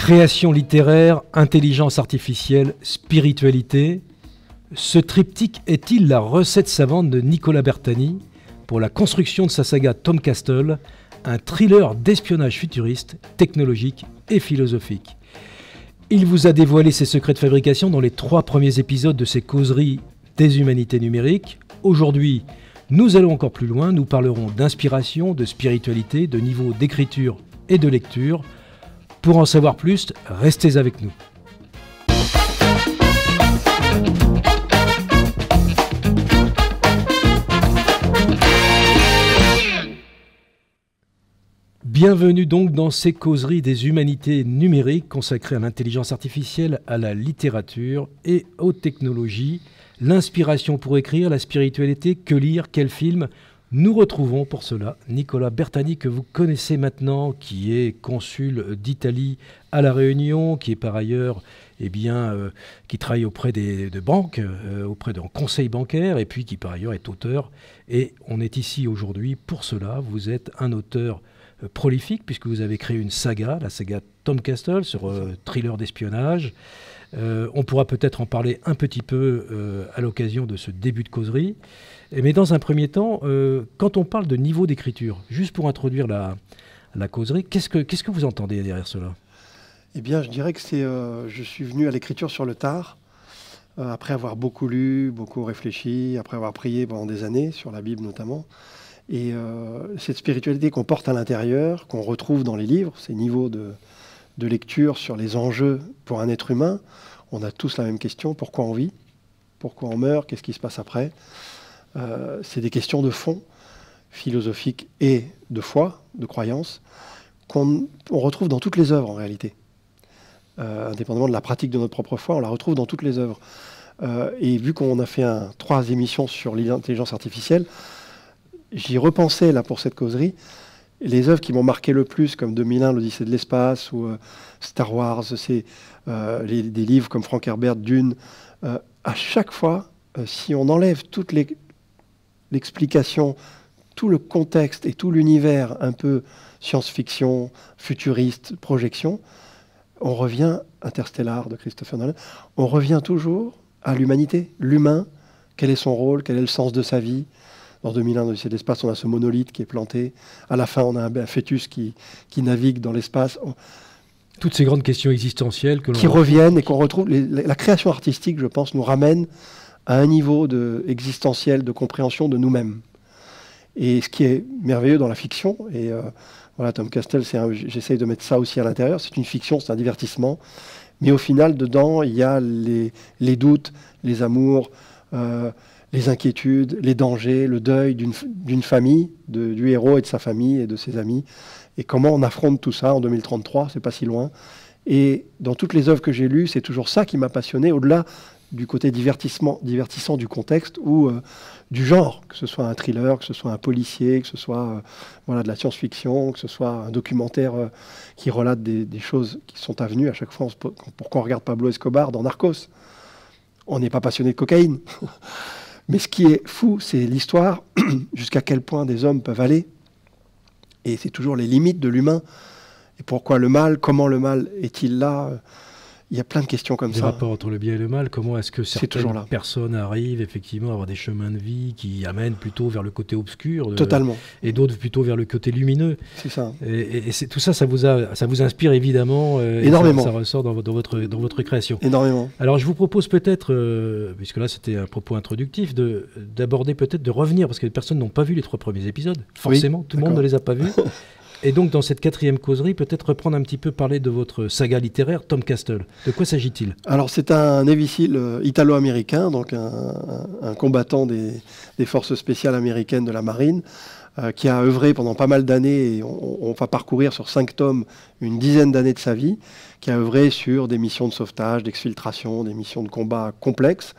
Création littéraire, intelligence artificielle, spiritualité. Ce triptyque est-il la recette savante de Nicolas Bertani pour la construction de sa saga Tom Castle, un thriller d'espionnage futuriste, technologique et philosophique. Il vous a dévoilé ses secrets de fabrication dans les 3 premiers épisodes de ses causeries des humanités numériques. Aujourd'hui, nous allons encore plus loin, nous parlerons d'inspiration, de spiritualité, de niveau d'écriture et de lecture. Pour en savoir plus, restez avec nous. Bienvenue donc dans ces causeries des humanités numériques consacrées à l'intelligence artificielle, à la littérature et aux technologies. L'inspiration pour écrire, la spiritualité, que lire, quel film ? Nous retrouvons pour cela Nicolas Bertani, que vous connaissez maintenant, qui est consul d'Italie à La Réunion, qui est par ailleurs, qui travaille auprès de banques, auprès d'un conseil bancaire, et puis qui par ailleurs est auteur. Et on est ici aujourd'hui pour cela. Vous êtes un auteur prolifique, puisque vous avez créé une saga, la saga Tom Castle, sur thriller d'espionnage. On pourra peut-être en parler un petit peu à l'occasion de ce début de causerie. Mais dans un premier temps, quand on parle de niveau d'écriture, juste pour introduire la causerie, qu'est-ce que vous entendez derrière cela ? Eh bien, je dirais que je suis venu à l'écriture sur le tard, après avoir beaucoup lu, beaucoup réfléchi, après avoir prié pendant des années, sur la Bible notamment. Et cette spiritualité qu'on porte à l'intérieur, qu'on retrouve dans les livres, ces niveaux de lecture sur les enjeux pour un être humain, on a tous la même question, pourquoi on vit ? Pourquoi on meurt ? Qu'est-ce qui se passe après ? C'est des questions de fond, philosophiques et de foi, de croyance, qu'on retrouve dans toutes les œuvres en réalité. Indépendamment de la pratique de notre propre foi, on la retrouve dans toutes les œuvres. Et vu qu'on a fait 3 émissions sur l'intelligence artificielle, j'y repensais là pour cette causerie. Les œuvres qui m'ont marqué le plus, comme 2001, l'Odyssée de l'espace, ou Star Wars, c'est des livres comme Frank Herbert, Dune. À chaque fois, si on enlève toute l'explication, tout le contexte et tout l'univers un peu science-fiction, futuriste, projection, on revient, Interstellar de Christopher Nolan, on revient toujours à l'humanité, l'humain, quel est son rôle, quel est le sens de sa vie. Dans 2001, l'Odyssée de l'espace, on a ce monolithe qui est planté. À la fin, on a un fœtus qui navigue dans l'espace. Toutes ces grandes questions existentielles qui reviennent et qu'on retrouve. La création artistique, je pense, nous ramène à un niveau existentiel de compréhension de nous-mêmes. Et ce qui est merveilleux dans la fiction, et voilà, Tom Castle, j'essaye de mettre ça aussi à l'intérieur, c'est une fiction, c'est un divertissement, mais au final, dedans, il y a les doutes, les amours, les inquiétudes, les dangers, le deuil d'une famille, du héros et de sa famille et de ses amis, et comment on affronte tout ça en 2033, c'est pas si loin. Et dans toutes les œuvres que j'ai lues, c'est toujours ça qui m'a passionné, au-delà du côté divertissant du contexte ou du genre, que ce soit un thriller, que ce soit un policier, que ce soit de la science-fiction, que ce soit un documentaire qui relate des choses qui sont avenues. À chaque fois, pourquoi on regarde Pablo Escobar dans Narcos ? On n'est pas passionné de cocaïne. Mais ce qui est fou, c'est l'histoire, jusqu'à quel point des hommes peuvent aller. Et c'est toujours les limites de l'humain. Et pourquoi le mal ? Comment le mal est-il là ? Il y a plein de questions comme ça. Le rapport entre le bien et le mal, comment est-ce que certaines personnes arrivent effectivement à avoir des chemins de vie qui amènent plutôt vers le côté obscur Totalement. Et d'autres plutôt vers le côté lumineux. C'est ça. Et tout ça, ça vous inspire évidemment. Énormément. Ça ressort dans votre création. Énormément. Alors je vous propose peut-être, puisque là c'était un propos introductif, d'aborder peut-être, de revenir, parce que les personnes n'ont pas vu les 3 premiers épisodes. Forcément, oui, tout le monde ne les a pas vus. Et donc, dans cette 4e causerie, peut-être reprendre un petit peu, parler de votre saga littéraire, Tom Castle. De quoi s'agit-il ? Alors, c'est un navy-seal italo-américain, donc un combattant des forces spéciales américaines de la marine, qui a œuvré pendant pas mal d'années, et on va parcourir sur 5 tomes une dizaine d'années de sa vie, qui a œuvré sur des missions de sauvetage, d'exfiltration, des missions de combat complexes,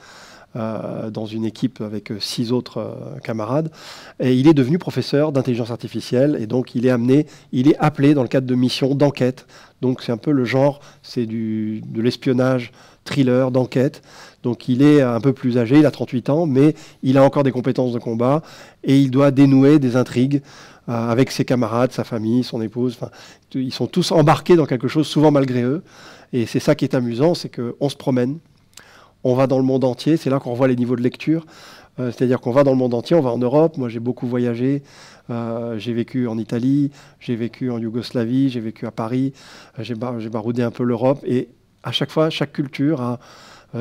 dans une équipe avec 6 autres camarades. Et il est devenu professeur d'intelligence artificielle. Et donc, il est appelé dans le cadre de missions d'enquête. Donc, c'est un peu le genre, c'est de l'espionnage, thriller, d'enquête. Donc, il est un peu plus âgé, il a 38 ans, mais il a encore des compétences de combat. Et il doit dénouer des intrigues avec ses camarades, sa famille, son épouse. Enfin, ils sont tous embarqués dans quelque chose, souvent malgré eux. Et c'est ça qui est amusant, c'est qu'on se promène. On va dans le monde entier, c'est là qu'on voit les niveaux de lecture. C'est-à-dire qu'on va dans le monde entier, on va en Europe. Moi, j'ai beaucoup voyagé. J'ai vécu en Italie, j'ai vécu en Yougoslavie, j'ai vécu à Paris. J'ai baroudé un peu l'Europe. Et à chaque fois, chaque culture a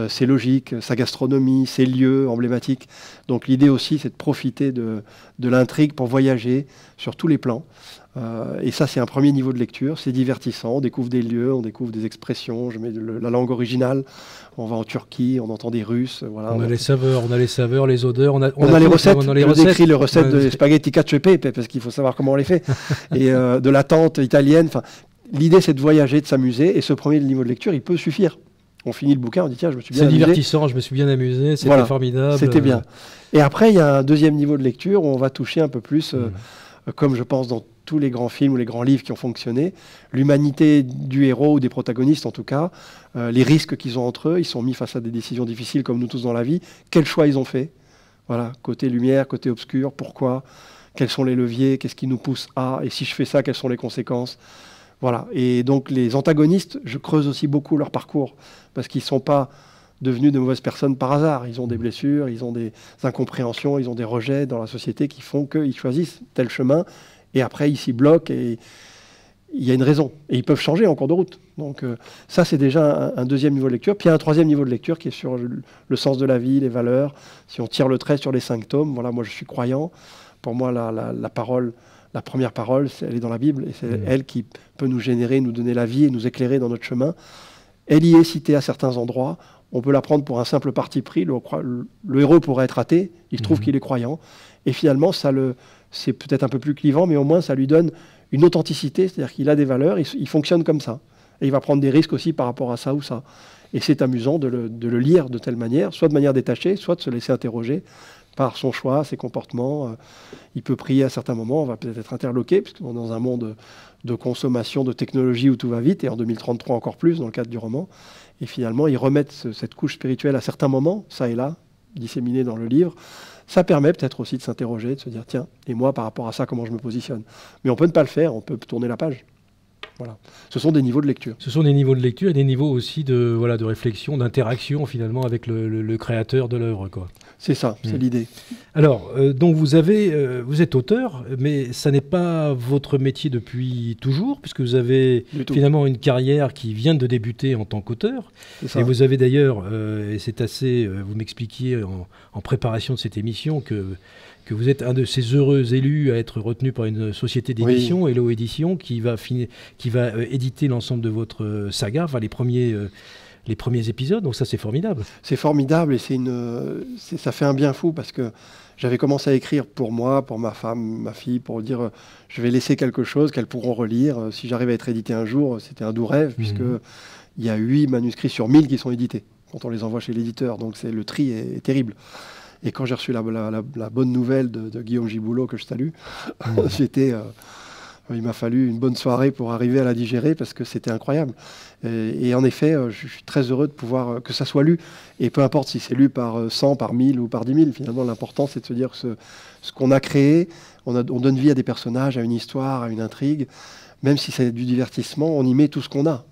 ses logiques, sa gastronomie, ses lieux emblématiques. Donc l'idée aussi, c'est de profiter de l'intrigue pour voyager sur tous les plans. Et ça, c'est un premier niveau de lecture. C'est divertissant. On découvre des lieux, on découvre des expressions. Je mets la langue originale. On va en Turquie, on entend des Russes. Voilà, on a les saveurs, les odeurs. On a les recettes. Je décris les recettes de spaghetti cacio e pepe parce qu'il faut savoir comment on les fait. Et de la tente italienne. Enfin, l'idée, c'est de voyager, de s'amuser. Et ce premier niveau de lecture, il peut suffire. On finit le bouquin, on dit tiens, je me suis bien amusé. C'est divertissant, je me suis bien amusé, c'était formidable. C'était bien. Et après, il y a un deuxième niveau de lecture où on va toucher un peu plus, comme je pense dans tous les grands films ou les grands livres qui ont fonctionné, l'humanité du héros ou des protagonistes en tout cas, les risques qu'ils ont entre eux, ils sont mis face à des décisions difficiles comme nous tous dans la vie, quels choix ils ont fait, voilà, côté lumière, côté obscur, pourquoi, quels sont les leviers, qu'est-ce qui nous pousse à, et si je fais ça, quelles sont les conséquences. Voilà. Et donc les antagonistes, je creuse aussi beaucoup leur parcours, parce qu'ils ne sont pas devenus de mauvaises personnes par hasard. Ils ont des blessures, ils ont des incompréhensions, ils ont des rejets dans la société qui font qu'ils choisissent tel chemin, et après ils s'y bloquent, et il y a une raison. Et ils peuvent changer en cours de route. Donc ça, c'est déjà un deuxième niveau de lecture. Puis il y a un troisième niveau de lecture qui est sur le sens de la vie, les valeurs. Si on tire le trait sur les 5 tomes, voilà, moi je suis croyant. Pour moi, la parole... La première parole, elle est dans la Bible, et c'est elle qui peut nous générer, nous donner la vie et nous éclairer dans notre chemin. Elle y est citée à certains endroits. On peut la prendre pour un simple parti pris. Le héros pourrait être athée, il se trouve qu'il est croyant. Et finalement, c'est peut-être un peu plus clivant, mais au moins ça lui donne une authenticité, c'est-à-dire qu'il a des valeurs, il fonctionne comme ça. Et il va prendre des risques aussi par rapport à ça ou ça. Et c'est amusant de le lire de telle manière, soit de manière détachée, soit de se laisser interroger par son choix, ses comportements. Il peut prier à certains moments, on va peut-être être interloqué, puisqu'on est dans un monde de consommation, de technologie où tout va vite, et en 2033 encore plus dans le cadre du roman. Et finalement, ils remettent cette couche spirituelle à certains moments, ça et là, disséminée dans le livre. Ça permet peut-être aussi de s'interroger, de se dire, tiens, et moi par rapport à ça, comment je me positionne? Mais on peut ne pas le faire, on peut tourner la page. Voilà. Ce sont des niveaux de lecture. Ce sont des niveaux de lecture et des niveaux aussi de réflexion, d'interaction finalement avec le créateur de l'œuvre, quoi. C'est ça, c'est l'idée. Alors, donc vous êtes auteur, mais ça n'est pas votre métier depuis toujours, puisque vous avez finalement une carrière qui vient de débuter en tant qu'auteur. Et vous avez d'ailleurs, et c'est assez, vous m'expliquiez en préparation de cette émission que vous êtes un de ces heureux élus à être retenu par une société d'édition, Hello Édition, qui va éditer l'ensemble de votre saga, enfin les premiers épisodes, donc ça c'est formidable. C'est formidable et ça fait un bien fou parce que j'avais commencé à écrire pour moi, pour ma femme, ma fille, pour dire je vais laisser quelque chose qu'elles pourront relire. Si j'arrive à être édité un jour, c'était un doux rêve puisque il y a 8 manuscrits sur 1000 qui sont édités quand on les envoie chez l'éditeur, donc le tri est terrible. Et quand j'ai reçu la bonne nouvelle de Guillaume Giboulot, que je salue, il m'a fallu une bonne soirée pour arriver à la digérer parce que c'était incroyable. Et en effet, je suis très heureux de pouvoir que ça soit lu. Et peu importe si c'est lu par 100, par 1000 ou par 10 000, finalement, l'important, c'est de se dire que ce qu'on a créé, on donne vie à des personnages, à une histoire, à une intrigue. Même si c'est du divertissement, on y met tout ce qu'on a.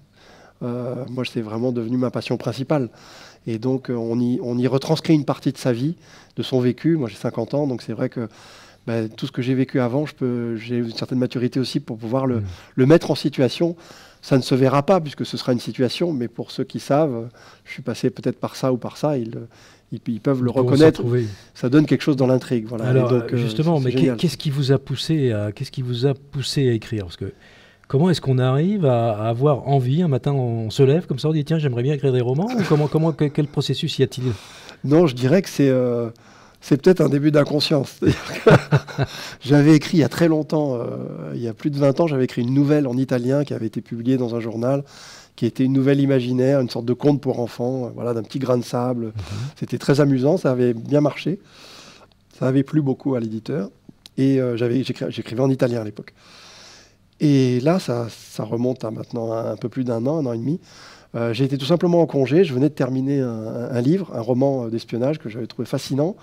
Moi, c'est vraiment devenu ma passion principale. Et donc, on y retranscrit une partie de sa vie, de son vécu. Moi, j'ai 50 ans, donc c'est vrai que tout ce que j'ai vécu avant, j'ai une certaine maturité aussi pour pouvoir le mettre en situation. Ça ne se verra pas, puisque ce sera une situation, mais pour ceux qui savent, je suis passé peut-être par ça ou par ça, ils peuvent le reconnaître. Ça donne quelque chose dans l'intrigue. Voilà. Alors, donc, justement, mais qu'est-ce qui vous a poussé à écrire? Parce que comment est-ce qu'on arrive à avoir envie, un matin on se lève comme ça, on dit tiens j'aimerais bien écrire des romans, ou quel processus y a-t-il? Non, je dirais que c'est peut-être un début d'inconscience. J'avais écrit il y a très longtemps, il y a plus de 20 ans, j'avais écrit une nouvelle en italien qui avait été publiée dans un journal qui était une nouvelle imaginaire, une sorte de conte pour enfants, voilà, d'un petit grain de sable. C'était très amusant, ça avait bien marché. Ça avait plu beaucoup à l'éditeur. Et j'écrivais en italien à l'époque. Et là, ça remonte à maintenant un peu plus d'un an et demi. J'ai été tout simplement en congé. Je venais de terminer un livre, un roman d'espionnage que j'avais trouvé fascinant,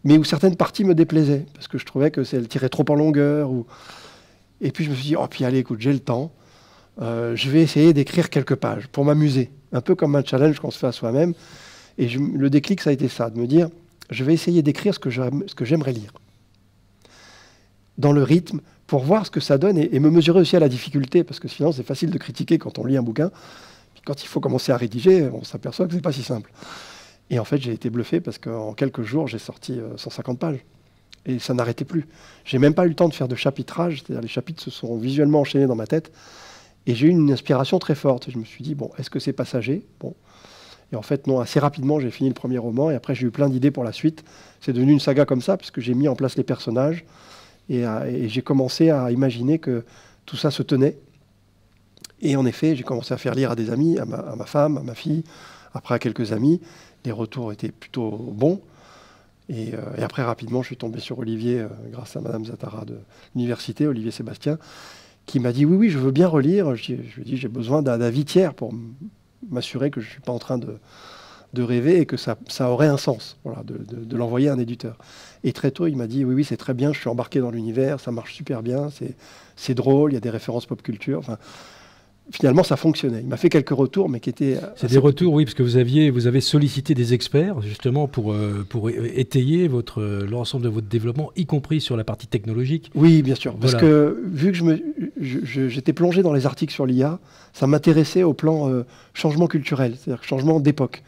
mais où certaines parties me déplaisaient, parce que je trouvais qu'elle tirait trop en longueur. Et puis je me suis dit, oh, puis allez, écoute, j'ai le temps. Je vais essayer d'écrire quelques pages pour m'amuser, un peu comme un challenge qu'on se fait à soi-même. Et le déclic, ça a été ça, de me dire, je vais essayer d'écrire ce que j'aimerais lire, dans le rythme, pour voir ce que ça donne et me mesurer aussi à la difficulté, parce que sinon c'est facile de critiquer quand on lit un bouquin. Puis quand il faut commencer à rédiger, on s'aperçoit que c'est pas si simple. Et en fait, j'ai été bluffé parce qu'en quelques jours, j'ai sorti 150 pages. Et ça n'arrêtait plus. J'ai même pas eu le temps de faire de chapitrage, c'est-à-dire les chapitres se sont visuellement enchaînés dans ma tête. Et j'ai eu une inspiration très forte. Et je me suis dit, bon, est-ce que c'est passager? Bon. Et en fait, non, assez rapidement, j'ai fini le premier roman. Et après, j'ai eu plein d'idées pour la suite. C'est devenu une saga comme ça, puisque j'ai mis en place les personnages. Et j'ai commencé à imaginer que tout ça se tenait. Et en effet, j'ai commencé à faire lire à des amis, à ma femme, à ma fille, après à quelques amis. Les retours étaient plutôt bons. Et après, rapidement, je suis tombé sur Olivier, grâce à Madame Zatara de l'université, Olivier Sébastien, qui m'a dit, oui, je veux bien relire. Je lui ai dit, j'ai besoin d'un avis tiers pour m'assurer que je ne suis pas en train de rêver et que ça aurait un sens, voilà, de l'envoyer à un éditeur. Et très tôt, il m'a dit, oui, c'est très bien, je suis embarqué dans l'univers, ça marche super bien, c'est drôle, il y a des références pop culture. Enfin, finalement, ça fonctionnait. Il m'a fait quelques retours, mais qui étaient... C'est des retours, oui, parce que vous avez sollicité des experts, justement, pour étayer l'ensemble de votre développement, y compris sur la partie technologique. Oui, bien sûr. Parce voilà. que, vu que j'étais plongé dans les articles sur l'IA, ça m'intéressait au plan changement culturel, c'est-à-dire changement d'époque.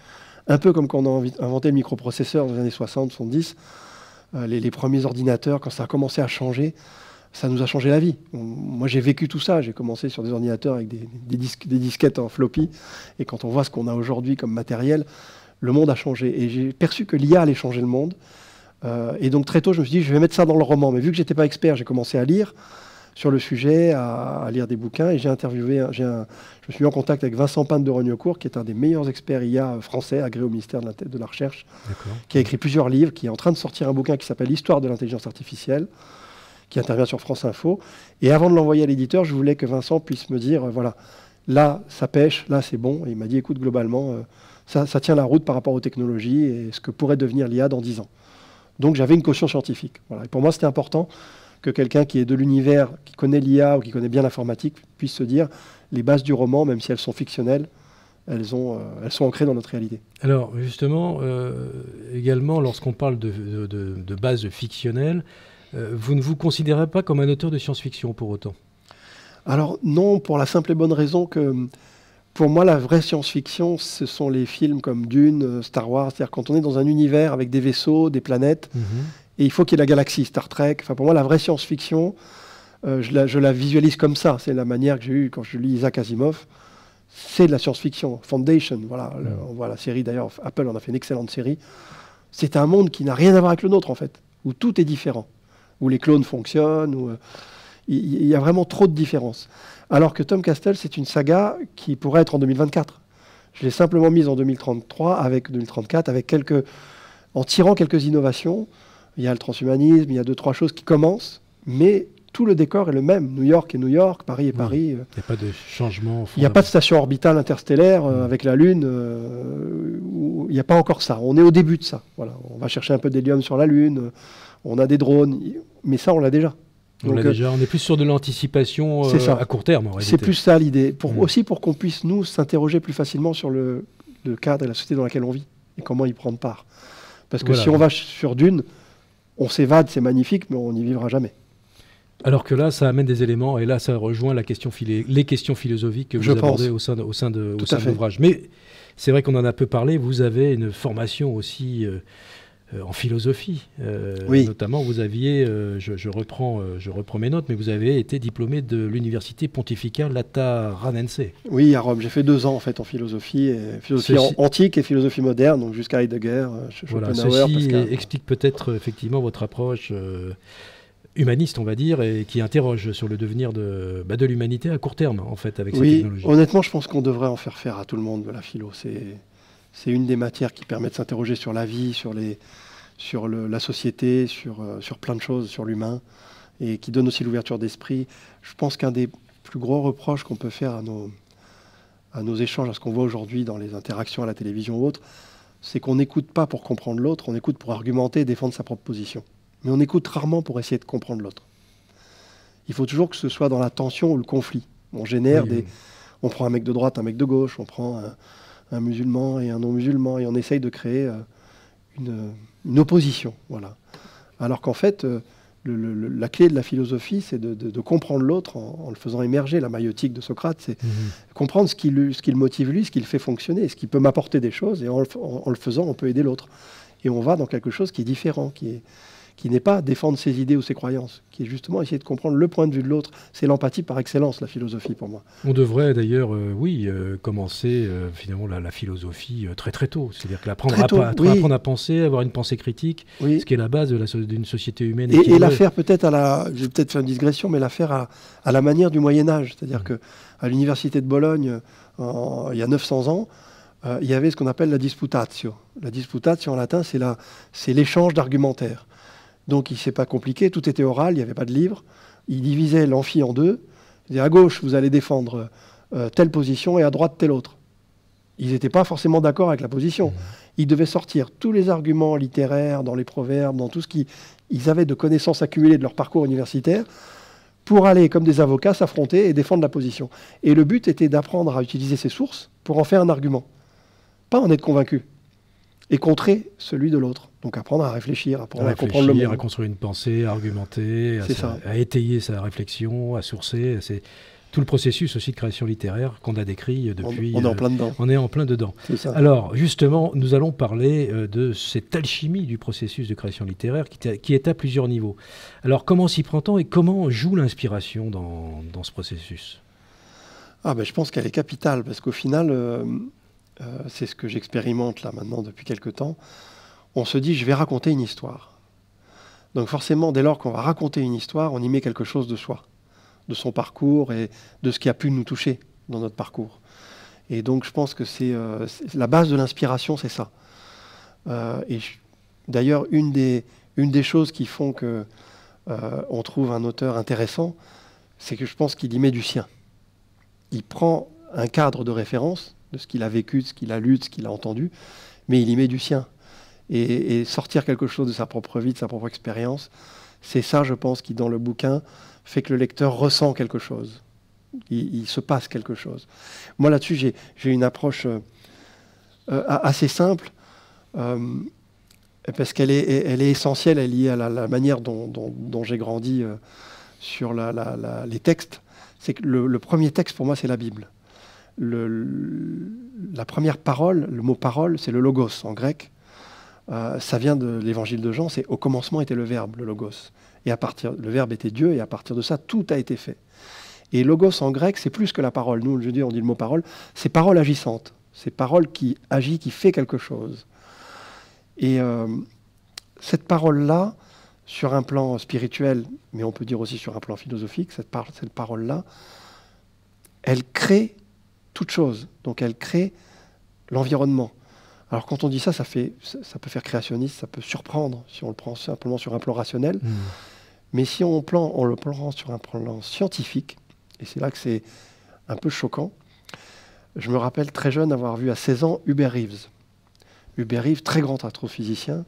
Un peu comme quand on a inventé le microprocesseur dans les années 60, 70, les premiers ordinateurs, quand ça a commencé à changer, ça nous a changé la vie. Moi, j'ai vécu tout ça. J'ai commencé sur des ordinateurs avec des disquettes en floppy. Et quand on voit ce qu'on a aujourd'hui comme matériel, le monde a changé. Et j'ai perçu que l'IA allait changer le monde. Et donc, très tôt, je me suis dit, je vais mettre ça dans le roman. Mais vu que je n'étais pas expert, j'ai commencé à lire sur le sujet, à lire des bouquins. Et j'ai interviewé, je me suis mis en contact avec Vincent Pinte de Rognecourt, qui est un des meilleurs experts IA français, agréé au ministère de la Recherche, qui a écrit plusieurs livres, qui est en train de sortir un bouquin qui s'appelle L'histoire de l'intelligence artificielle, qui intervient sur France Info. Et avant de l'envoyer à l'éditeur, je voulais que Vincent puisse me dire, voilà, là, ça pêche, là, c'est bon. Et il m'a dit, écoute, globalement, ça tient la route par rapport aux technologies et ce que pourrait devenir l'IA dans 10 ans. Donc, j'avais une caution scientifique. Voilà. Et pour moi, c'était important que quelqu'un qui est de l'univers, qui connaît l'IA ou qui connaît bien l'informatique, puisse se dire, les bases du roman, même si elles sont fictionnelles, elles sont ancrées dans notre réalité. Alors, justement, également, lorsqu'on parle de bases fictionnelles, vous ne vous considérez pas comme un auteur de science-fiction pour autant? Alors non, pour la simple et bonne raison que pour moi la vraie science-fiction, ce sont les films comme Dune, Star Wars, c'est-à-dire quand on est dans un univers avec des vaisseaux, des planètes, et il faut qu'il y ait la galaxie, Star Trek. Enfin, pour moi la vraie science-fiction, je la visualise comme ça. C'est la manière que j'ai eue quand je lis Isaac Asimov. C'est de la science-fiction. Foundation, voilà, on voit la série d'ailleurs, Apple en a fait une excellente série. C'est un monde qui n'a rien à voir avec le nôtre en fait, où tout est différent. Où les clones fonctionnent, où il y a vraiment trop de différences. Alors que Tom Castle, c'est une saga qui pourrait être en 2024. Je l'ai simplement mise en 2034, en tirant quelques innovations. Il y a le transhumanisme, il y a 2-3 choses qui commencent, mais tout le décor est le même. New York est New York, Paris est Paris. Il n'y a pas de changement. Il n'y a pas de station orbitale interstellaire avec la Lune. Il n'y a pas encore ça. On est au début de ça. Voilà. On va chercher un peu d'hélium sur la Lune. On a des drones, mais ça, on l'a déjà. On est plus sur de l'anticipation à court terme, en réalité. C'est plus ça l'idée. Aussi pour qu'on puisse, nous, s'interroger plus facilement sur le cadre et la société dans laquelle on vit et comment y prendre part. Parce que si on va sur Dune, on s'évade, c'est magnifique, mais on n'y vivra jamais. Alors que là, ça amène des éléments, et là, ça rejoint les questions philosophiques que vous abordez au sein de l'ouvrage. Mais c'est vrai qu'on en a peu parlé, vous avez une formation aussi en philosophie. Oui. Notamment, vous aviez, je reprends mes notes, mais vous avez été diplômé de l'université pontificale Lateranense. Oui, à Rome. J'ai fait 2 ans en fait en philosophie, antique et philosophie moderne, donc jusqu'à Heidegger, Voilà, Schopenhauer, ceci Pascal. explique peut-être effectivement votre approche humaniste, on va dire, et qui interroge sur le devenir de l'humanité à court terme, en fait, avec ces Oui, technologies. honnêtement, je pense qu'on devrait en faire faire à tout le monde de la philo. C'est une des matières qui permet de s'interroger sur la vie, sur la société, sur plein de choses, sur l'humain, et qui donne aussi l'ouverture d'esprit. Je pense qu'un des plus gros reproches qu'on peut faire à nos échanges, à ce qu'on voit aujourd'hui dans les interactions à la télévision ou autre, c'est qu'on n'écoute pas pour comprendre l'autre, on écoute pour argumenter et défendre sa propre position. Mais on écoute rarement pour essayer de comprendre l'autre. Il faut toujours que ce soit dans la tension ou le conflit. On génère on prend un mec de droite, un mec de gauche, on prend un musulman et un non-musulman, et on essaye de créer une opposition. Voilà. Alors qu'en fait, la clé de la philosophie, c'est de comprendre l'autre en le faisant émerger. La maïotique de Socrate, c'est comprendre ce qui le motive lui, ce qui le fait fonctionner, ce qui peut m'apporter des choses, et en le faisant, on peut aider l'autre. Et on va dans quelque chose qui est différent, qui n'est pas défendre ses idées ou ses croyances, qui est justement essayer de comprendre le point de vue de l'autre. C'est l'empathie par excellence, la philosophie, pour moi. On devrait d'ailleurs, commencer finalement la philosophie très très tôt. C'est-à-dire apprendre à penser, avoir une pensée critique, ce qui est la base d'une société humaine. Et la faire peut-être je vais peut-être faire une digression, mais la faire à la manière du Moyen-Âge. C'est-à-dire qu'à l'université de Bologne, il y a 900 ans, il y avait ce qu'on appelle la disputatio. La disputatio en latin, c'est l'échange d'argumentaires. Donc, c'est pas compliqué, tout était oral, il n'y avait pas de livre. Il divisait l'amphi en deux. Il disait, à gauche, vous allez défendre telle position et à droite, telle autre. Ils n'étaient pas forcément d'accord avec la position. Ils devaient sortir tous les arguments littéraires, dans les proverbes, dans tout ce qu'ils avaient de connaissances accumulées de leur parcours universitaire, pour aller, comme des avocats, s'affronter et défendre la position. Et le but était d'apprendre à utiliser ces sources pour en faire un argument. Pas en être convaincu. Et contrer celui de l'autre. Donc apprendre à réfléchir, à comprendre le monde. À construire une pensée, à argumenter, à étayer sa réflexion, à sourcer. C'est tout le processus aussi de création littéraire qu'on a décrit depuis... On est en plein dedans. On est en plein dedans. C'est ça. Alors, justement, nous allons parler de cette alchimie du processus de création littéraire qui est à plusieurs niveaux. Alors, comment s'y prend-on et comment joue l'inspiration dans ce processus ? Je pense qu'elle est capitale, parce qu'au final... c'est ce que j'expérimente là maintenant depuis quelques temps. On se dit, je vais raconter une histoire. Donc forcément, dès lors qu'on va raconter une histoire, on y met quelque chose de soi, de son parcours et de ce qui a pu nous toucher dans notre parcours. Et donc je pense que c'est la base de l'inspiration, c'est ça. D'ailleurs, une des choses qui font que on trouve un auteur intéressant, c'est que je pense qu'il y met du sien. Il prend un cadre de référence de ce qu'il a vécu, de ce qu'il a lu, de ce qu'il a entendu, mais il y met du sien. Et sortir quelque chose de sa propre vie, de sa propre expérience, c'est ça, je pense, qui, dans le bouquin, fait que le lecteur ressent quelque chose. Il se passe quelque chose. Moi, là-dessus, j'ai une approche assez simple, parce qu'elle est essentielle, elle est liée à la manière dont j'ai grandi sur les textes. C'est que le premier texte, pour moi, c'est la Bible. La première parole, le mot parole, c'est le logos en grec. Ça vient de l'évangile de Jean, c'est au commencement était le verbe, le logos. Et le verbe était Dieu, et à partir de ça, tout a été fait. Et logos en grec, c'est plus que la parole. Nous, je dis, on dit le mot parole, c'est parole agissante. C'est parole qui agit, qui fait quelque chose. Et cette parole-là, sur un plan spirituel, mais on peut dire aussi sur un plan philosophique, cette parole-là, elle crée toute chose. Donc elle crée l'environnement. Alors quand on dit ça, ça peut faire créationniste, ça peut surprendre si on le prend simplement sur un plan rationnel. Mais si on le prend sur un plan scientifique, et c'est là que c'est un peu choquant, je me rappelle très jeune avoir vu à 16 ans Hubert Reeves. Hubert Reeves, très grand astrophysicien,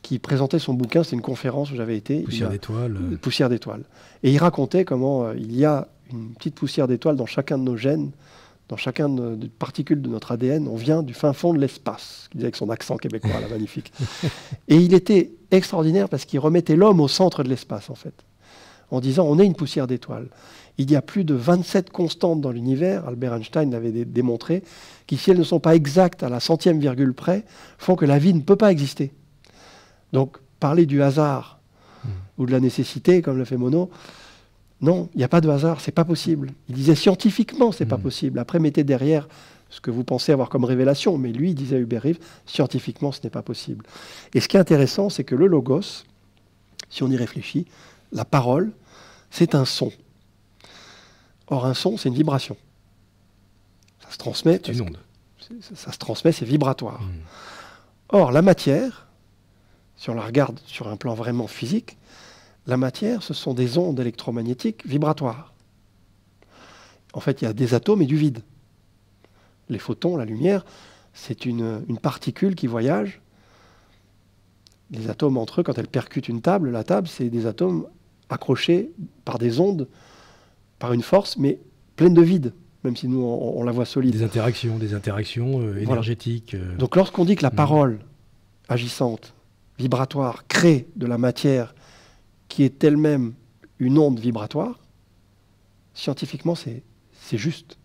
qui présentait son bouquin, c'est une conférence où j'avais été. Poussière d'étoiles. Poussière d'étoiles. Et il racontait comment il y a une petite poussière d'étoiles dans chacun de nos gènes, dans chacune des particules de notre ADN, on vient du fin fond de l'espace. Il disait avec son accent québécois, là, magnifique. Et il était extraordinaire parce qu'il remettait l'homme au centre de l'espace, en fait, en disant on est une poussière d'étoiles. Il y a plus de 27 constantes dans l'univers, Albert Einstein l'avait démontré, qui, si elles ne sont pas exactes à la centième virgule près, font que la vie ne peut pas exister. Donc, parler du hasard ou de la nécessité, comme le fait Monod, non, il n'y a pas de hasard, c'est pas possible. Il disait scientifiquement, c'est pas possible. Après, mettez derrière ce que vous pensez avoir comme révélation, mais lui, il disait Hubert Reeves, scientifiquement, ce n'est pas possible. Et ce qui est intéressant, c'est que le logos, si on y réfléchit, la parole, c'est un son. Or, un son, c'est une vibration. Ça se transmet. C'est une onde. Ça se transmet, c'est vibratoire. Or, la matière, si on la regarde sur un plan vraiment physique, la matière, ce sont des ondes électromagnétiques vibratoires. En fait, il y a des atomes et du vide. Les photons, la lumière, c'est une particule qui voyage. Les atomes entre eux, quand elles percutent une table, la table, c'est des atomes accrochés par des ondes, par une force, mais pleine de vide, même si nous, on la voit solide. Des interactions énergétiques. Donc lorsqu'on dit que la parole agissante, vibratoire, crée de la matière qui est elle-même une onde vibratoire, scientifiquement, c'est juste.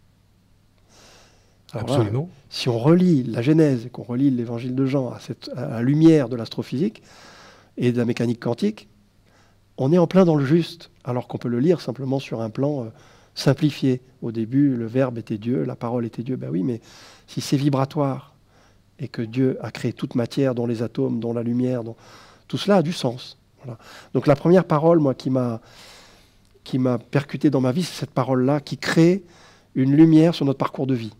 Alors absolument. là, si on relit la Genèse et qu'on relit l'évangile de Jean à la lumière de l'astrophysique et de la mécanique quantique, on est en plein dans le juste, alors qu'on peut le lire simplement sur un plan simplifié. Au début, le Verbe était Dieu, la parole était Dieu. Ben oui, mais si c'est vibratoire et que Dieu a créé toute matière, dont les atomes, dont la lumière, tout cela a du sens. Voilà. Donc la première parole, moi, qui m'a percuté dans ma vie, c'est cette parole-là qui crée une lumière sur notre parcours de vie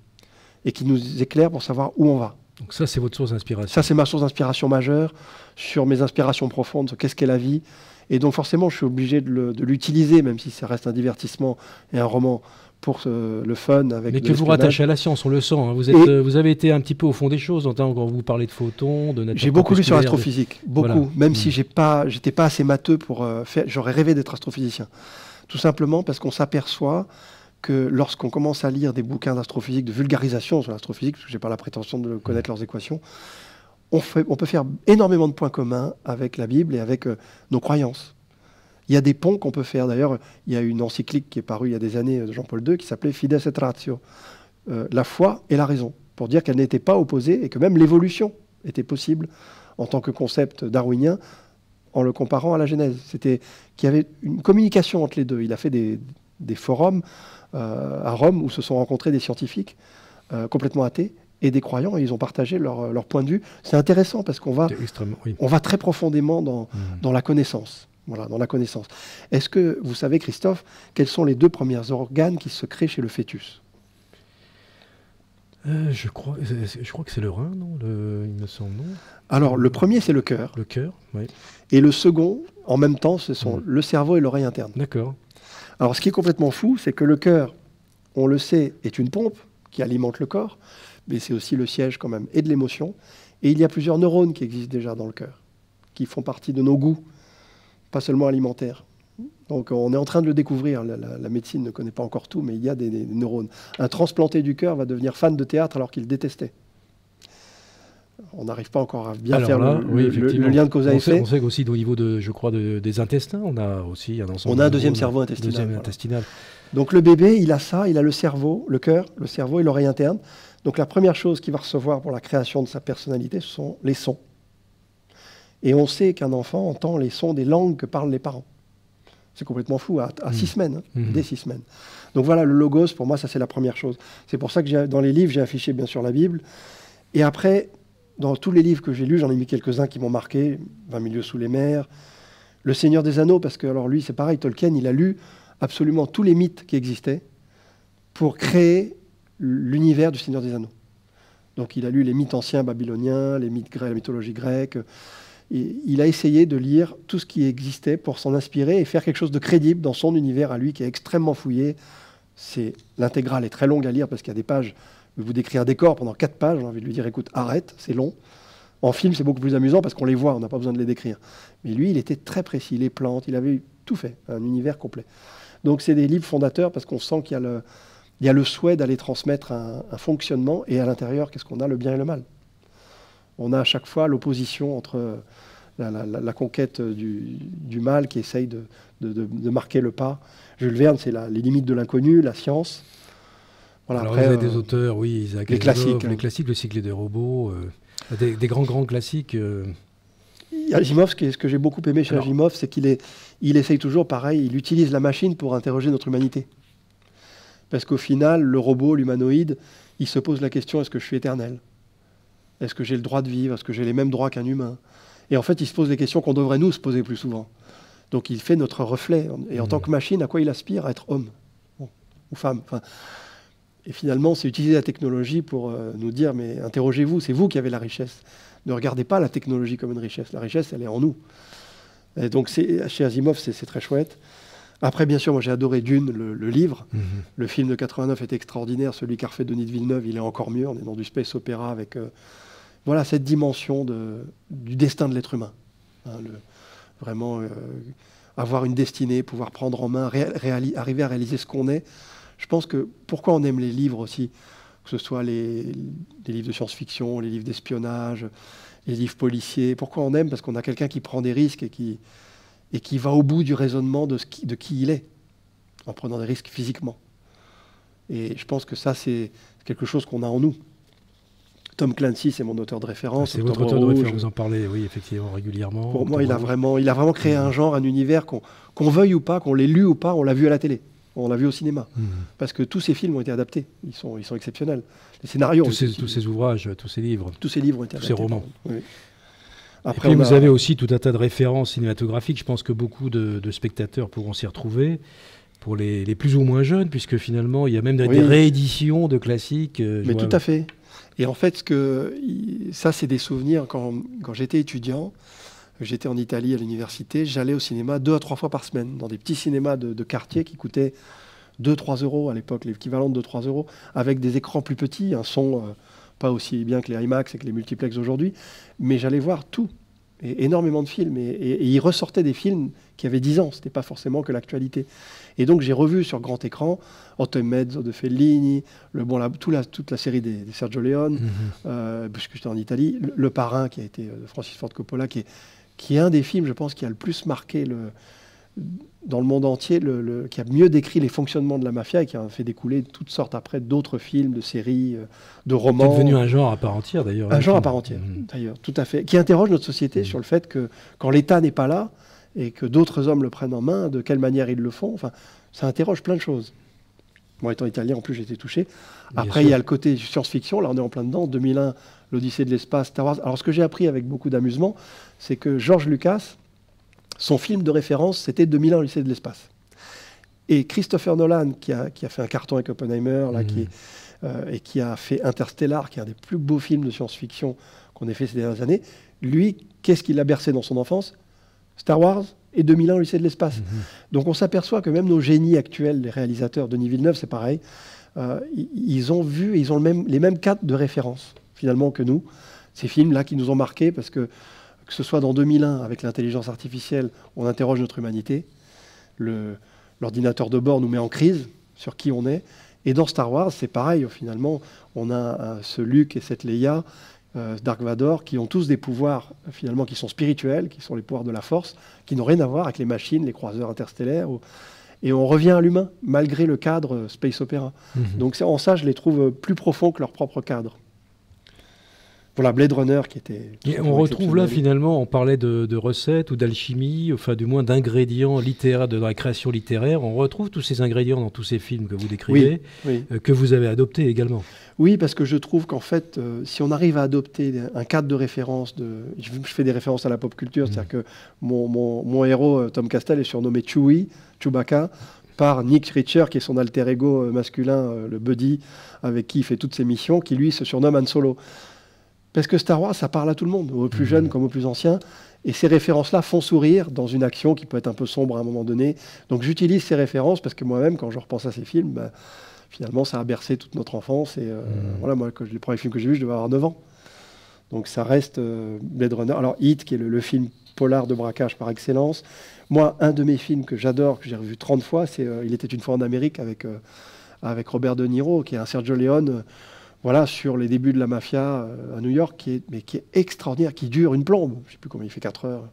et qui nous éclaire pour savoir où on va. Donc ça, c'est votre source d'inspiration. Ça, c'est ma source d'inspiration majeure sur mes inspirations profondes, sur qu'est-ce qu'est la vie. Et donc forcément, je suis obligé de l'utiliser, même si ça reste un divertissement et un roman pour le fun. Avec mais que vous rattachez à la science, on le sent. Hein. Vous avez été un petit peu au fond des choses, notamment quand vous parlez de photons, de nature. J'ai beaucoup lu sur l'astrophysique, beaucoup. Voilà. Même si j'étais pas assez matheux pour faire. J'aurais rêvé d'être astrophysicien. Tout simplement parce qu'on s'aperçoit que lorsqu'on commence à lire des bouquins d'astrophysique, de vulgarisation sur l'astrophysique, parce que je n'ai pas la prétention de connaître leurs équations, on peut faire énormément de points communs avec la Bible et avec nos croyances. Il y a des ponts qu'on peut faire. D'ailleurs, il y a une encyclique qui est parue il y a des années de Jean-Paul II qui s'appelait Fides et Ratio, la foi et la raison, pour dire qu'elles n'étaient pas opposées et que même l'évolution était possible en tant que concept darwinien en le comparant à la Genèse. C'était qu'il y avait une communication entre les deux. Il a fait des forums à Rome où se sont rencontrés des scientifiques complètement athées et des croyants, et ils ont partagé leur point de vue. C'est intéressant parce qu'on va très profondément dans la connaissance. Voilà, dans la connaissance. Est-ce que vous savez, Christophe, quels sont les 2 premiers organes qui se créent chez le fœtus ? Je crois que c'est le rein, non il me semble, non ? Alors, le premier, c'est le cœur. Le cœur, oui. Et le second, en même temps, ce sont le cerveau et l'oreille interne. D'accord. Alors, ce qui est complètement fou, c'est que le cœur, on le sait, est une pompe qui alimente le corps, mais c'est aussi le siège quand même et de l'émotion. Et il y a plusieurs neurones qui existent déjà dans le cœur, qui font partie de nos goûts, pas seulement alimentaires. Donc on est en train de le découvrir. La médecine ne connaît pas encore tout, mais il y a des neurones. Un transplanté du cœur va devenir fan de théâtre alors qu'il détestait. On n'arrive pas encore à bien faire le lien de cause à effet. On sait qu'aussi au niveau des intestins, on a aussi un ensemble. On a un deuxième cerveau intestinal. Intestinal. Donc le bébé, il a ça, il a le cerveau, le cœur, le cerveau et l'oreille interne. Donc la première chose qu'il va recevoir pour la création de sa personnalité, ce sont les sons. Et on sait qu'un enfant entend les sons des langues que parlent les parents. C'est complètement fou, à 6 semaines, dès 6 semaines. Donc voilà, le logos, pour moi, ça c'est la première chose. C'est pour ça que dans les livres, j'ai affiché bien sûr la Bible. Et après, dans tous les livres que j'ai lus, j'en ai mis quelques-uns qui m'ont marqué, 20 milieux sous les mers, Le Seigneur des Anneaux, parce que alors lui, c'est pareil, Tolkien, il a lu absolument tous les mythes qui existaient pour créer l'univers du Seigneur des Anneaux. Donc il a lu les mythes anciens babyloniens, les mythes grecs, la mythologie grecque. Et il a essayé de lire tout ce qui existait pour s'en inspirer et faire quelque chose de crédible dans son univers à lui, qui est extrêmement fouillé. L'intégrale est très longue à lire parce qu'il y a des pages. Je vais vous décrire un décor pendant 4 pages. J'ai envie de lui dire, écoute, arrête, c'est long. En film, c'est beaucoup plus amusant parce qu'on les voit, on n'a pas besoin de les décrire. Mais lui, il était très précis. Les plantes, il avait tout fait, un univers complet. Donc c'est des livres fondateurs parce qu'on sent qu'il y a le souhait d'aller transmettre un fonctionnement, et à l'intérieur, qu'est-ce qu'on a ? Le bien et le mal. On a à chaque fois l'opposition entre la conquête du mal qui essaye de marquer le pas. Jules Verne, c'est les limites de l'inconnu, la science. Voilà, alors après, vous avez des auteurs, oui, Isaac les Asimov, classiques. Les classiques, le cycle des robots, des grands classiques. Asimov, ce que j'ai beaucoup aimé chez Asimov, c'est qu'il essaye toujours, pareil, il utilise la machine pour interroger notre humanité. Parce qu'au final, le robot, l'humanoïde, il se pose la question, est-ce que je suis éternel ? Est-ce que j'ai le droit de vivre ? Est-ce que j'ai les mêmes droits qu'un humain ? Et en fait, il se pose des questions qu'on devrait nous se poser plus souvent. Donc il fait notre reflet. Et en tant que machine, à quoi il aspire? À être homme ou femme. Enfin, et finalement, c'est utiliser la technologie pour nous dire, mais interrogez-vous, c'est vous qui avez la richesse. Ne regardez pas la technologie comme une richesse. La richesse, elle est en nous. Et donc chez Asimov, c'est très chouette. Après, bien sûr, moi j'ai adoré Dune, le livre. Le film de 89 est extraordinaire. Celui qu'a refait Denis Villeneuve, il est encore mieux. On est dans du space opéra avec voilà, cette dimension du destin de l'être humain. Hein, vraiment avoir une destinée, pouvoir prendre en main, arriver à réaliser ce qu'on est. Je pense que pourquoi on aime les livres aussi, que ce soit les livres de science-fiction, les livres d'espionnage, les livres policiers, pourquoi on aime? Parce qu'on a quelqu'un qui prend des risques et qui va au bout du raisonnement de qui il est, en prenant des risques physiquement. Et je pense que ça, c'est quelque chose qu'on a en nous. Tom Clancy, c'est mon auteur de référence. C'est votre auteur de référence, vous en parlez, oui, effectivement, régulièrement. Pour moi, il a vraiment créé un genre, un univers, qu'on veuille ou pas, qu'on l'ait lu ou pas, on l'a vu à la télé, on l'a vu au cinéma. Parce que tous ces films ont été adaptés, ils sont exceptionnels. Les scénarios... Tous ces ouvrages, tous ces livres. Tous ces livres ont été adaptés. Tous ces romans. Oui. Après, et puis vous avez aussi tout un tas de références cinématographiques. Je pense que beaucoup de spectateurs pourront s'y retrouver, pour les plus ou moins jeunes, puisque finalement, il y a même des rééditions de classiques. Mais tout à fait. Et en fait, ça, c'est des souvenirs. Quand j'étais étudiant, j'étais en Italie à l'université, j'allais au cinéma 2 à 3 fois par semaine, dans des petits cinémas de quartier qui coûtaient 2-3 euros à l'époque, l'équivalent de 2-3 euros, avec des écrans plus petits, un son pas aussi bien que les IMAX et que les multiplex d'aujourd'hui, mais j'allais voir tout, et énormément de films, et ils ressortaient des films qui avaient 10 ans, c'était pas forcément que l'actualité. Et donc j'ai revu sur grand écran Otto Mezzo de Fellini, toute la série des Sergio Leone, puisque j'étais en Italie, Le Parrain qui a été de Francis Ford Coppola, qui est un des films, je pense, qui a le plus marqué dans le monde entier, qui a mieux décrit les fonctionnements de la mafia et qui a fait découler toutes sortes après d'autres films, de séries, de romans. C'est devenu un genre à part entière d'ailleurs. Un genre à part entière, d'ailleurs, tout à fait. Qui interroge notre société sur le fait que quand l'État n'est pas là et que d'autres hommes le prennent en main, de quelle manière ils le font, enfin, ça interroge plein de choses. Moi, étant italien, en plus, j'ai été touché. Après, il y a le côté science-fiction, là on est en plein dedans, 2001, l'Odyssée de l'espace, Star Wars. Alors ce que j'ai appris avec beaucoup d'amusement, c'est que George Lucas, son film de référence, c'était 2001, l'Odyssée de l'espace. Et Christopher Nolan, qui a fait un carton avec Oppenheimer, là, et qui a fait Interstellar, qui est un des plus beaux films de science-fiction qu'on ait fait ces dernières années, lui, qu'est-ce qui l'a bercé dans son enfance? Star Wars et 2001, l'Odyssée de l'espace. Donc on s'aperçoit que même nos génies actuels, les réalisateurs, Denis Villeneuve, c'est pareil, ils ont les mêmes cadres de référence, finalement, que nous. Ces films-là qui nous ont marqués, parce que ce soit dans 2001, avec l'intelligence artificielle, on interroge notre humanité. L'ordinateur de bord nous met en crise sur qui on est. Et dans Star Wars, c'est pareil. Finalement, on a ce Luke et cette Leia, Dark Vador, qui ont tous des pouvoirs, finalement, qui sont spirituels, qui sont les pouvoirs de la force, qui n'ont rien à voir avec les machines, les croiseurs interstellaires. Et on revient à l'humain, malgré le cadre space opéra. Donc en ça, je les trouve plus profonds que leur propre cadre. Voilà, Blade Runner qui était... Et on retrouve là, finalement, on parlait de recettes ou d'alchimie, enfin du moins d'ingrédients littéraires, de la création littéraire. On retrouve tous ces ingrédients dans tous ces films que vous décrivez, que vous avez adoptés également. Oui, parce que je trouve qu'en fait, si on arrive à adopter un cadre de référence, je fais des références à la pop culture, c'est-à-dire que mon héros, Tom Castel, est surnommé Chewbacca, par Nick Reacher, qui est son alter ego masculin, le buddy, avec qui il fait toutes ses missions, qui lui se surnomme Han Solo. Parce que Star Wars, ça parle à tout le monde, aux plus jeunes comme aux plus anciens. Et ces références-là font sourire dans une action qui peut être un peu sombre à un moment donné. Donc j'utilise ces références parce que moi-même, quand je repense à ces films, finalement, ça a bercé toute notre enfance. Et voilà, moi, les premiers films que j'ai vus, je devais avoir 9 ans. Donc ça reste Blade Runner. Alors Heat, qui est le film polar de braquage par excellence. Moi, un de mes films que j'adore, que j'ai revu 30 fois, c'est Il était une fois en Amérique avec Robert De Niro, qui est un Sergio Leone... Voilà, sur les débuts de la mafia à New York, qui est extraordinaire, qui dure une plombe, je ne sais plus combien il fait, 4 heures,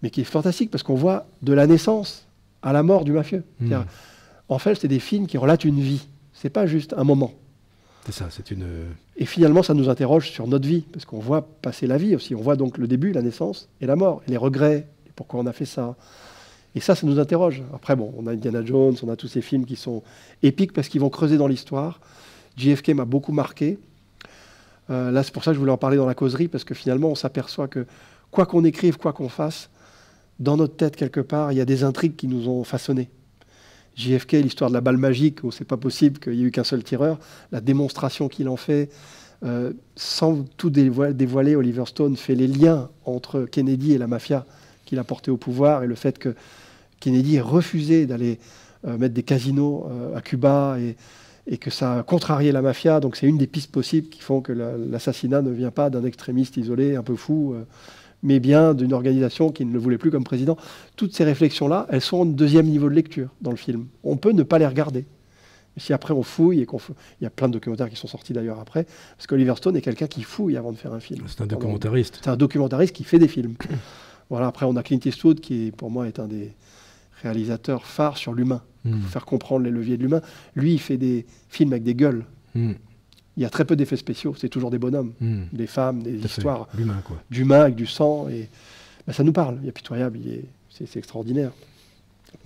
mais qui est fantastique, parce qu'on voit de la naissance à la mort du mafieux. En fait, c'est des films qui relatent une vie, c'est pas juste un moment. C'est ça, c'est une... Et finalement, ça nous interroge sur notre vie, parce qu'on voit passer la vie aussi, on voit donc le début, la naissance, et la mort, et les regrets, et pourquoi on a fait ça. Et ça nous interroge. Après, bon, on a Indiana Jones, on a tous ces films qui sont épiques, parce qu'ils vont creuser dans l'histoire. JFK m'a beaucoup marqué. Là, c'est pour ça que je voulais en parler dans la causerie, parce que finalement, on s'aperçoit que quoi qu'on écrive, quoi qu'on fasse, dans notre tête, quelque part, il y a des intrigues qui nous ont façonnés. JFK, l'histoire de la balle magique, où c'est pas possible qu'il n'y ait eu qu'un seul tireur, la démonstration qu'il en fait, sans tout dévoiler, Oliver Stone fait les liens entre Kennedy et la mafia qu'il a porté au pouvoir, et le fait que Kennedy ait refusé d'aller mettre des casinos à Cuba, et que ça a contrarié la mafia. Donc c'est une des pistes possibles qui font que l'assassinat ne vient pas d'un extrémiste isolé, un peu fou, mais bien d'une organisation qui ne le voulait plus comme président. Toutes ces réflexions-là, elles sont au deuxième niveau de lecture dans le film. On peut ne pas les regarder. Si après on fouille, il y a plein de documentaires qui sont sortis d'ailleurs après, parce qu'Oliver Stone est quelqu'un qui fouille avant de faire un film. C'est un documentariste. C'est un documentariste qui fait des films. Voilà, après on a Clint Eastwood, qui pour moi est un des réalisateurs phares sur l'humain, pour faire comprendre les leviers de l'humain. Lui, il fait des films avec des gueules. Il y a très peu d'effets spéciaux, c'est toujours des bonhommes, des femmes, des histoires d'humains avec du sang. Et ben, ça nous parle, il est pitoyable, c'est extraordinaire.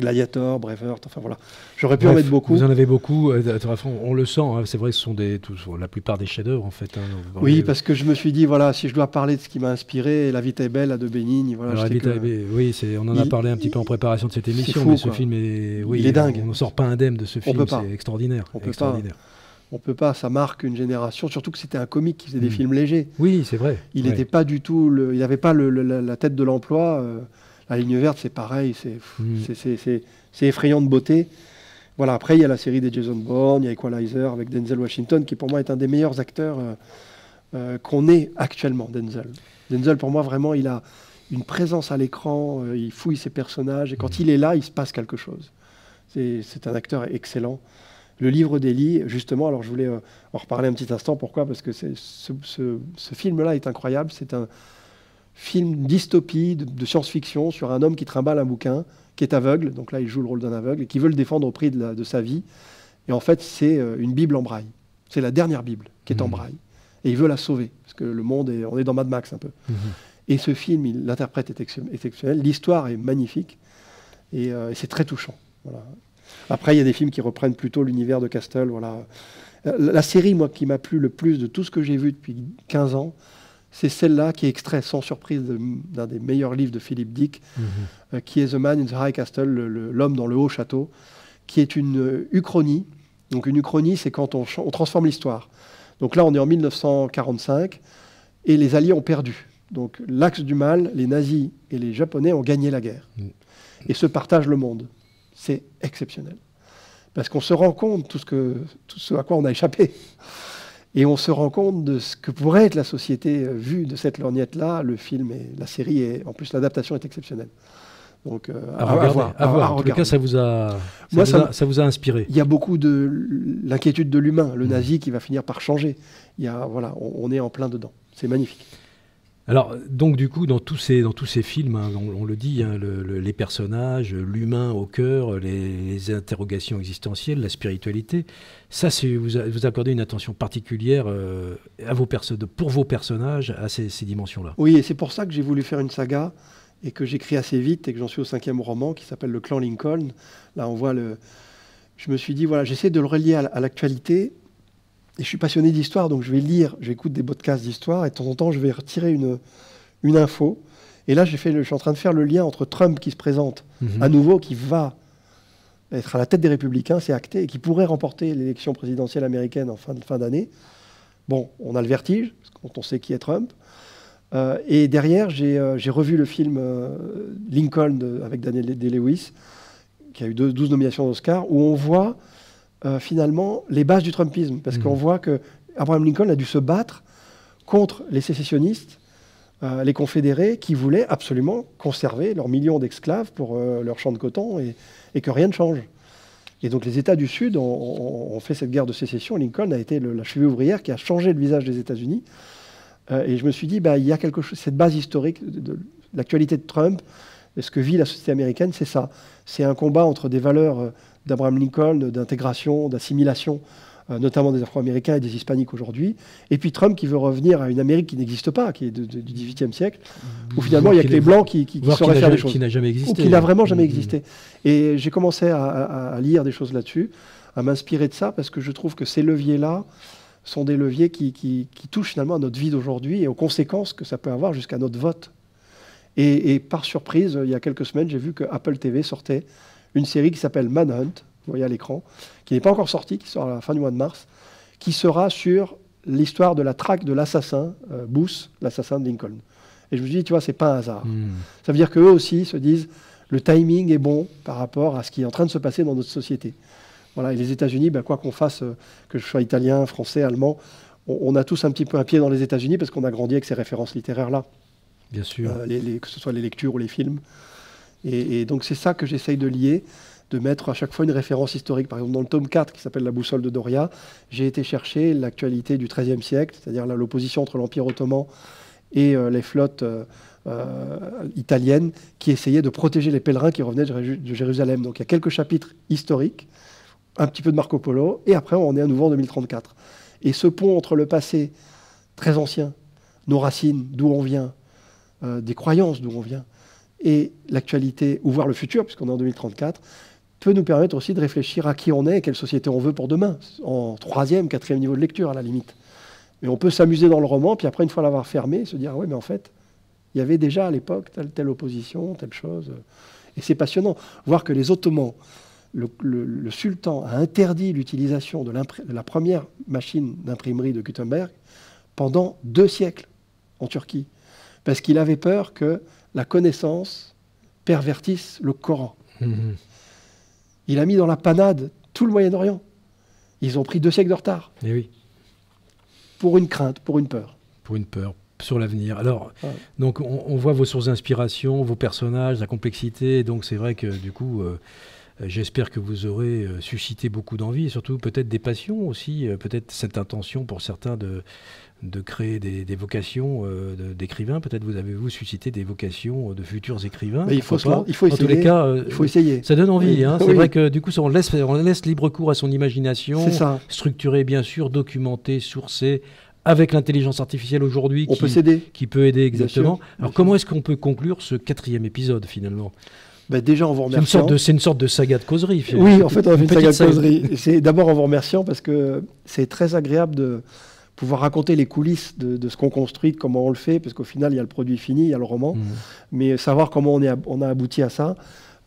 Gladiator, Braveheart, enfin voilà. J'aurais pu en mettre beaucoup. Vous en avez beaucoup, on le sent, hein, c'est vrai, ce sont la plupart des chefs-d'œuvre en fait. Hein, oui, parce que je me suis dit, voilà, si je dois parler de ce qui m'a inspiré, La vie est belle à De Benigni. Voilà, alors, oui, on en a parlé un petit peu en préparation de cette émission, fou, mais ce film il est dingue. On ne sort pas indemne de ce film, c'est extraordinaire. On peut pas, ça marque une génération, surtout que c'était un comique qui faisait des films légers. Oui, c'est vrai. Il n'était pas du tout, il n'avait pas la tête de l'emploi. La ligne verte, c'est pareil, c'est effrayant de beauté. Voilà, après, il y a la série des Jason Bourne, il y a Equalizer avec Denzel Washington, qui pour moi est un des meilleurs acteurs qu'on ait actuellement, Denzel. Denzel, pour moi, vraiment, il a une présence à l'écran, il fouille ses personnages, et quand il est là, il se passe quelque chose. C'est un acteur excellent. Le livre d'Eli, justement, alors je voulais en reparler un petit instant. Pourquoi ? Parce que ce film-là est incroyable. C'est un film dystopie de science-fiction sur un homme qui trimballe un bouquin, qui est aveugle, donc là il joue le rôle d'un aveugle, et qui veut le défendre au prix de sa vie. Et en fait, c'est une Bible en braille. C'est la dernière Bible qui est en braille. Et il veut la sauver, parce que le monde on est dans Mad Max un peu. Et ce film, l'interprète est exceptionnel, l'histoire est magnifique, et c'est très touchant. Voilà. Après, il y a des films qui reprennent plutôt l'univers de Castle. Voilà. La série, moi, qui m'a plu le plus de tout ce que j'ai vu depuis 15 ans, c'est celle-là qui est extrait sans surprise d'un des meilleurs livres de Philip Dick, qui est The Man in the High Castle, l'homme dans le haut château, qui est une uchronie. Donc une uchronie, c'est quand on transforme l'histoire. Donc là, on est en 1945 et les Alliés ont perdu. Donc l'axe du mal, les nazis et les Japonais ont gagné la guerre et se partagent le monde. C'est exceptionnel. Parce qu'on se rend compte tout ce à quoi on a échappé. Et on se rend compte de ce que pourrait être la société vue de cette lorgnette-là. Le film et la série, en plus l'adaptation est exceptionnelle. Donc à voir. En tout cas, ça vous a inspiré. Il y a beaucoup de l'inquiétude de l'humain, le nazi qui va finir par changer. Voilà, on est en plein dedans. C'est magnifique. Alors, donc du coup, dans tous ces films, hein, on le dit, hein, les personnages, l'humain au cœur, les interrogations existentielles, la spiritualité, ça, vous accordez une attention particulière pour vos personnages, à ces dimensions-là. Oui, et c'est pour ça que j'ai voulu faire une saga, et que j'écris assez vite, et que j'en suis au 5e roman, qui s'appelle Le Clan Lincoln. Là, on voit je me suis dit, voilà, j'essaie de le relier à l'actualité. Et je suis passionné d'histoire, donc je vais lire, j'écoute des podcasts d'histoire, et de temps en temps, je vais retirer une info. Et là, je suis en train de faire le lien entre Trump qui se présente à nouveau, qui va être à la tête des Républicains, c'est acté, et qui pourrait remporter l'élection présidentielle américaine en fin d'année. Bon, on a le vertige, quand on sait qui est Trump. Et derrière, j'ai revu le film Lincoln avec Daniel Day-Lewis, qui a eu 12 nominations d'Oscar, où on voit finalement les bases du Trumpisme, parce qu'on voit que Abraham Lincoln a dû se battre contre les sécessionnistes, les confédérés, qui voulaient absolument conserver leurs millions d'esclaves pour leurs champs de coton, et que rien ne change. Et donc les États du Sud ont fait cette guerre de sécession. Lincoln a été la cheville ouvrière qui a changé le visage des États-Unis. Et je me suis dit, il y a quelque chose, cette base historique de l'actualité de Trump, de ce que vit la société américaine, c'est ça. C'est un combat entre des valeurs d'Abraham Lincoln, d'intégration, d'assimilation, notamment des Afro-Américains et des Hispaniques aujourd'hui. Et puis Trump qui veut revenir à une Amérique qui n'existe pas, qui est du XVIIIe siècle, où finalement il n'y a que les Blancs qui sauraient faire des choses. Qui n'a jamais existé. Ou qui n'a vraiment jamais existé. Et j'ai commencé à lire des choses là-dessus, à m'inspirer de ça, parce que je trouve que ces leviers-là sont des leviers qui touchent finalement à notre vie d'aujourd'hui et aux conséquences que ça peut avoir jusqu'à notre vote. Et par surprise, il y a quelques semaines, j'ai vu que Apple TV sortait une série qui s'appelle Manhunt, vous voyez à l'écran, qui n'est pas encore sortie, qui sort à la fin du mois de mars, qui sera sur l'histoire de la traque de l'assassin, Booth, l'assassin de Lincoln. Et je me suis dit, tu vois, c'est pas un hasard. Ça veut dire qu'eux aussi se disent, le timing est bon par rapport à ce qui est en train de se passer dans notre société. Voilà, et les États-Unis, quoi qu'on fasse, que je sois italien, français, allemand, on a tous un petit peu un pied dans les États-Unis parce qu'on a grandi avec ces références littéraires-là. Bien sûr. Que ce soit les lectures ou les films. Et donc c'est ça que j'essaye de lier, de mettre à chaque fois une référence historique. Par exemple, dans le tome 4, qui s'appelle La boussole de Doria, j'ai été chercher l'actualité du XIIIe siècle, c'est-à-dire l'opposition entre l'Empire ottoman et les flottes italiennes qui essayaient de protéger les pèlerins qui revenaient de Jérusalem. Donc il y a quelques chapitres historiques, un petit peu de Marco Polo, et après on est à nouveau en 2034. Et ce pont entre le passé très ancien, nos racines, d'où on vient, des croyances d'où on vient, et l'actualité, ou voir le futur, puisqu'on est en 2034, peut nous permettre aussi de réfléchir à qui on est et quelle société on veut pour demain, en 3e, 4e niveau de lecture à la limite. Mais on peut s'amuser dans le roman, puis après, une fois l'avoir fermé, se dire, ah oui, mais en fait, il y avait déjà à l'époque telle opposition, telle chose. Et c'est passionnant. Voir que les Ottomans, le sultan a interdit l'utilisation de la première machine d'imprimerie de Gutenberg pendant 2 siècles en Turquie. Parce qu'il avait peur que la connaissance pervertisse le Coran. Il a mis dans la panade tout le Moyen-Orient. Ils ont pris 2 siècles de retard. Et oui. Pour une crainte, pour une peur. Pour une peur sur l'avenir. Alors, donc on voit vos sources d'inspiration, vos personnages, la complexité. Donc c'est vrai que du coup, j'espère que vous aurez suscité beaucoup d'envie et surtout peut-être des passions aussi, peut-être cette intention pour certains de créer des vocations d'écrivains. Peut-être vous suscité des vocations de futurs écrivains. Mais il faut essayer. En tous les cas, il faut essayer. Ça donne envie. Oui. Hein. C'est vrai que du coup, on laisse libre cours à son imagination, structurée bien sûr, documentée, sourcée, avec l'intelligence artificielle aujourd'hui qui peut aider exactement. Alors comment est-ce qu'on peut conclure ce 4e épisode finalement ? Déjà en vous remerciant. C'est une sorte de saga de causerie. Finalement. Oui, en fait, on a fait une saga de causerie. C'est d'abord en vous remerciant parce que c'est très agréable de pouvoir raconter les coulisses de ce qu'on construit, de comment on le fait, parce qu'au final, il y a le produit fini, il y a le roman. Mais savoir comment on a abouti à ça,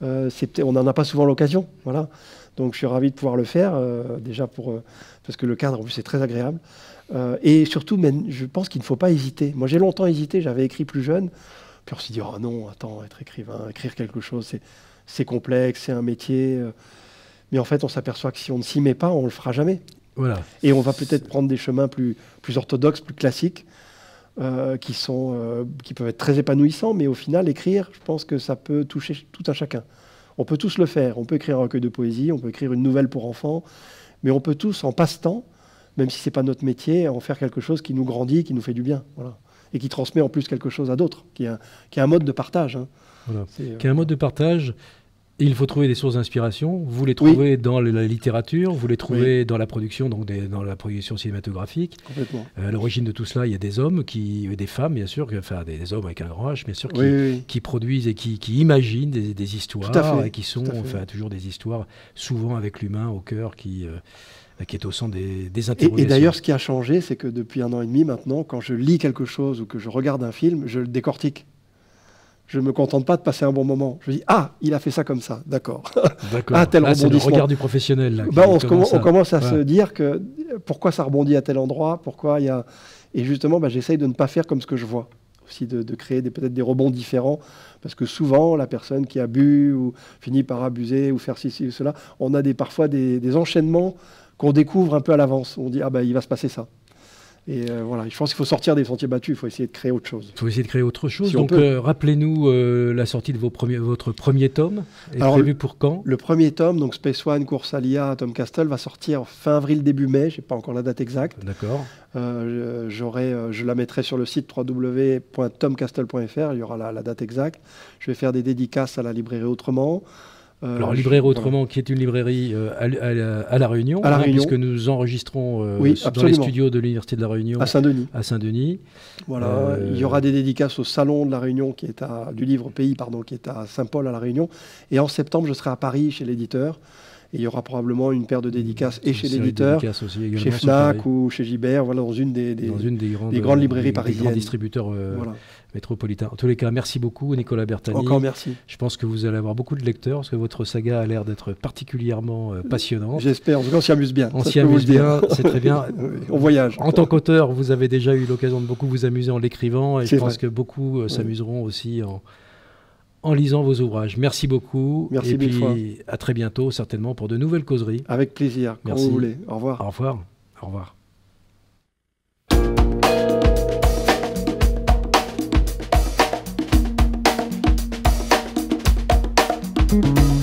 on n'en a pas souvent l'occasion. Voilà. Donc je suis ravi de pouvoir le faire, déjà parce que le cadre, en plus, c'est très agréable. Et surtout, je pense qu'il ne faut pas hésiter. Moi, j'ai longtemps hésité, j'avais écrit plus jeune. Puis on s'est dit, oh non, attends, être écrivain, écrire quelque chose, c'est complexe, c'est un métier. Mais en fait, on s'aperçoit que si on ne s'y met pas, on ne le fera jamais. Voilà. Et on va peut-être prendre des chemins plus orthodoxes, plus classiques, qui peuvent être très épanouissants. Mais au final, écrire, je pense que ça peut toucher tout un chacun. On peut tous le faire. On peut écrire un recueil de poésie, on peut écrire une nouvelle pour enfants. Mais on peut tous, en passe-temps, même si ce n'est pas notre métier, en faire quelque chose qui nous grandit, qui nous fait du bien. Voilà. Et qui transmet en plus quelque chose à d'autres, qui est un mode de partage. Hein. Voilà. Qui est un mode de partage. Et il faut trouver des sources d'inspiration. Vous les trouvez dans la littérature, vous les trouvez dans la production, donc dans la production cinématographique. Complètement. À l'origine de tout cela, il y a des hommes, des femmes, bien sûr, enfin des hommes avec un grand H, bien sûr, qui produisent et qui imaginent des histoires, et qui sont toujours des histoires, souvent avec l'humain au cœur, qui est au centre des interrogations. Et d'ailleurs, ce qui a changé, c'est que depuis 1 an et demi maintenant, quand je lis quelque chose ou que je regarde un film, je le décortique. Je ne me contente pas de passer un bon moment. Je dis, il a fait ça comme ça, d'accord. Tel rebondissement. C'est le regard du professionnel. Là, on commence à se dire que pourquoi ça rebondit à tel endroit, pourquoi il y a... Et justement, j'essaye de ne pas faire comme ce que je vois. Aussi de créer peut-être des rebonds différents. Parce que souvent, la personne qui a bu ou finit par abuser ou faire ci ou cela, on a parfois des enchaînements qu'on découvre un peu à l'avance. On dit, il va se passer ça. Et voilà, je pense qu'il faut sortir des sentiers battus, il faut essayer de créer autre chose. Il faut essayer de créer autre chose. Donc rappelez-nous la sortie de votre premier tome. Est prévu pour quand ? Le premier tome, donc Space One, Course à l'IA, Tom Castle, va sortir fin avril, début mai. Je n'ai pas encore la date exacte. D'accord. Je la mettrai sur le site www.tomcastle.fr. Il y aura la date exacte. Je vais faire des dédicaces à la librairie Autrement. Alors, Librairie Autrement, qui est une librairie à La Réunion, puisque nous enregistrons dans les studios de l'Université de La Réunion. À Saint-Denis. Voilà. Il y aura des dédicaces au Salon de La Réunion, du livre Pays, qui est à Saint-Paul à La Réunion. Et en septembre, je serai à Paris, chez l'éditeur. Et il y aura probablement une paire de dédicaces et chez Série de l'éditeur, dédicaces aussi, également chez sur Fnac Paris. ou chez Gibert, voilà, dans une des grandes librairies des parisiennes. grands distributeurs Voilà. métropolitains. En tous les cas, merci beaucoup Nicolas Bertani. Encore merci. Je pense que vous allez avoir beaucoup de lecteurs parce que votre saga a l'air d'être particulièrement passionnante. J'espère, en tout cas on s'y amuse bien. On ça, s'y je peux vous amuse le dire. bien, c'est très bien. On voyage. En tant qu'auteur, vous avez déjà eu l'occasion de beaucoup vous amuser en l'écrivant et je C'est pense vrai. que beaucoup s'amuseront aussi en lisant vos ouvrages. Merci beaucoup. Merci et mille puis fois. à très bientôt certainement pour de nouvelles causeries. Avec plaisir, quand Merci. vous voulez. Au revoir. Au revoir. Au revoir. Thank you.